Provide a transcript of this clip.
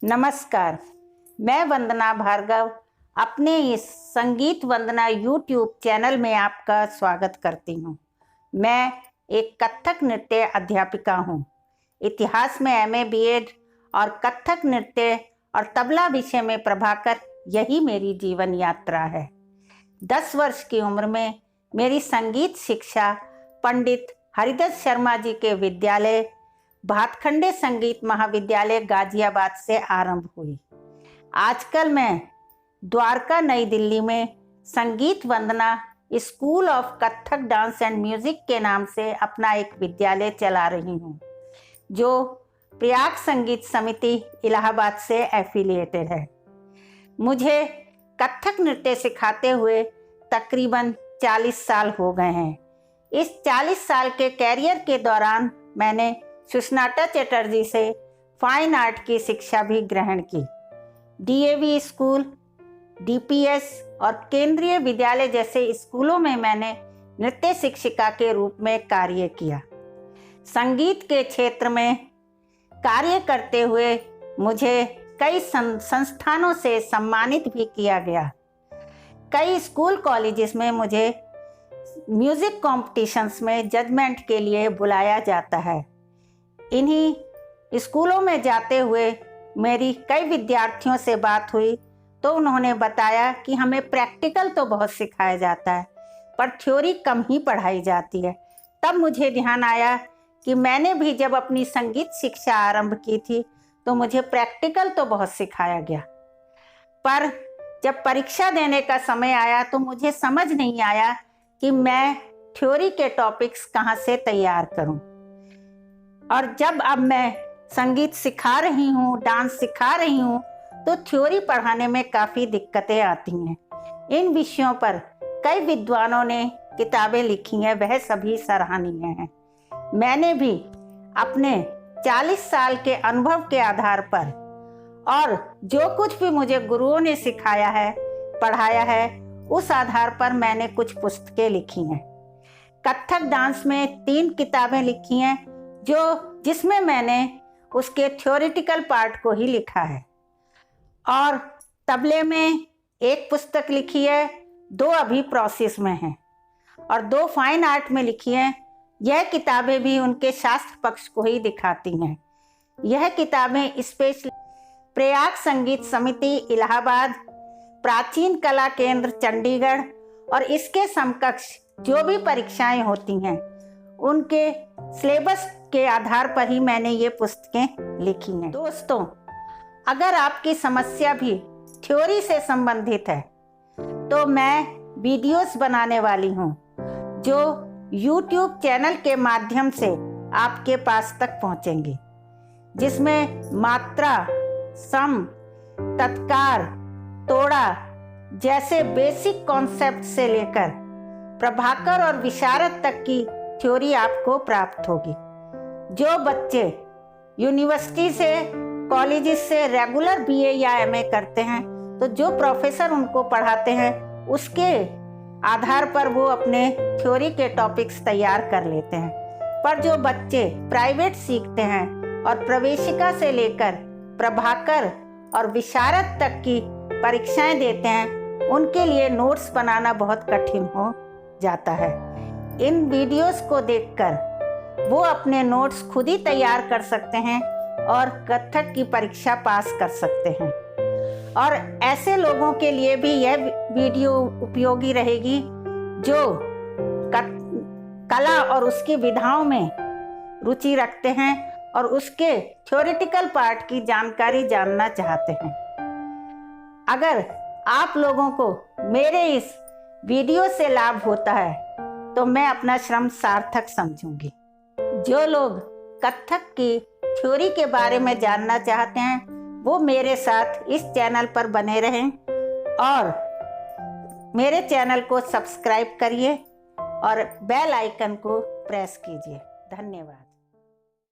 नमस्कार, मैं वंदना भार्गव अपने इस संगीत वंदना यूट्यूब चैनल में आपका स्वागत करती हूँ। मैं एक कथक नृत्य अध्यापिका हूँ। इतिहास में एमए बीएड और कथक नृत्य और तबला विषय में प्रभाकर, यही मेरी जीवन यात्रा है। 10 वर्ष की उम्र में मेरी संगीत शिक्षा पंडित हरिदत्त शर्मा जी के विद्यालय भातखंडे संगीत महाविद्यालय गाजियाबाद से आरंभ हुई। आजकल मैं द्वारका नई दिल्ली में Sangeet Vandana school of Kathak dance and music के नाम से अपना एक विद्यालय चला रही हूँ, जो प्रयाग संगीत समिति इलाहाबाद से एफिलिएटेड है। मुझे कथक नृत्य सिखाते हुए तकरीबन 40 साल हो गए हैं। इस 40 साल के कैरियर के दौरान मैंने सुष्नाटा चटर्जी से फाइन आर्ट की शिक्षा भी ग्रहण की। डीएवी स्कूल, डीपीएस और केंद्रीय विद्यालय जैसे स्कूलों में मैंने नृत्य शिक्षिका के रूप में कार्य किया। संगीत के क्षेत्र में कार्य करते हुए मुझे कई संस्थानों से सम्मानित भी किया गया। कई स्कूल कॉलेजेस में मुझे म्यूजिक कॉम्पिटिशन्स में जजमेंट के लिए बुलाया जाता है। इन्हीं स्कूलों में जाते हुए मेरी कई विद्यार्थियों से बात हुई तो उन्होंने बताया कि हमें प्रैक्टिकल तो बहुत सिखाया जाता है, पर थ्योरी कम ही पढ़ाई जाती है। तब मुझे ध्यान आया कि मैंने भी जब अपनी संगीत शिक्षा आरंभ की थी तो मुझे प्रैक्टिकल तो बहुत सिखाया गया, पर जब परीक्षा देने का समय आया तो मुझे समझ नहीं आया कि मैं थ्योरी के टॉपिक्स कहाँ से तैयार करूं। और जब अब मैं संगीत सिखा रही हूँ, डांस सिखा रही हूँ, तो थ्योरी पढ़ाने में काफ़ी दिक्कतें आती हैं। इन विषयों पर कई विद्वानों ने किताबें लिखी हैं, वह सभी सराहनीय हैं। मैंने भी अपने 40 साल के अनुभव के आधार पर और जो कुछ भी मुझे गुरुओं ने सिखाया है, पढ़ाया है, उस आधार पर मैंने कुछ पुस्तकें लिखी हैं। कथक डांस में 3 किताबें लिखी हैं, जिसमें मैंने उसके थ्योरेटिकल पार्ट को ही लिखा है। और तबले में 1 पुस्तक लिखी है, 2 अभी प्रोसेस में हैं और 2 फाइन आर्ट में लिखी हैं। यह किताबें भी उनके शास्त्र पक्ष को ही दिखाती हैं। यह किताबें स्पेशल प्रयाग संगीत समिति इलाहाबाद, प्राचीन कला केंद्र चंडीगढ़ और इसके समकक्ष जो भी परीक्षाएं होती हैं उनके सिलेबस के आधार पर ही मैंने ये पुस्तकें लिखी हैं। दोस्तों, अगर आपकी समस्या भी थ्योरी से संबंधित है तो मैं वीडियोस बनाने वाली हूँ, जो YouTube चैनल के माध्यम से आपके पास तक पहुँचेंगी, जिसमें मात्रा, सम, तत्कार, तोड़ा जैसे बेसिक कॉन्सेप्ट से लेकर प्रभाकर और विशारद तक की थ्योरी आपको प्राप्त होगी। जो बच्चे यूनिवर्सिटी से, कॉलेजेस से रेगुलर बीए या एमए करते हैं तो जो प्रोफेसर उनको पढ़ाते हैं उसके आधार पर वो अपने थ्योरी के टॉपिक्स तैयार कर लेते हैं। पर जो बच्चे प्राइवेट सीखते हैं और प्रवेशिका से लेकर प्रभाकर और विशारद तक की परीक्षाएं देते हैं, उनके लिए नोट्स बनाना बहुत कठिन हो जाता है। इन वीडियोस को देखकर वो अपने नोट्स खुद ही तैयार कर सकते हैं और कथक की परीक्षा पास कर सकते हैं। और ऐसे लोगों के लिए भी यह वीडियो उपयोगी रहेगी जो कला और उसकी विधाओं में रुचि रखते हैं और उसके थ्योरेटिकल पार्ट की जानकारी जानना चाहते हैं। अगर आप लोगों को मेरे इस वीडियो से लाभ होता है तो मैं अपना श्रम सार्थक समझूंगी। जो लोग कथक की थ्योरी के बारे में जानना चाहते हैं वो मेरे साथ इस चैनल पर बने रहें और मेरे चैनल को सब्सक्राइब करिए और बेल आइकन को प्रेस कीजिए। धन्यवाद।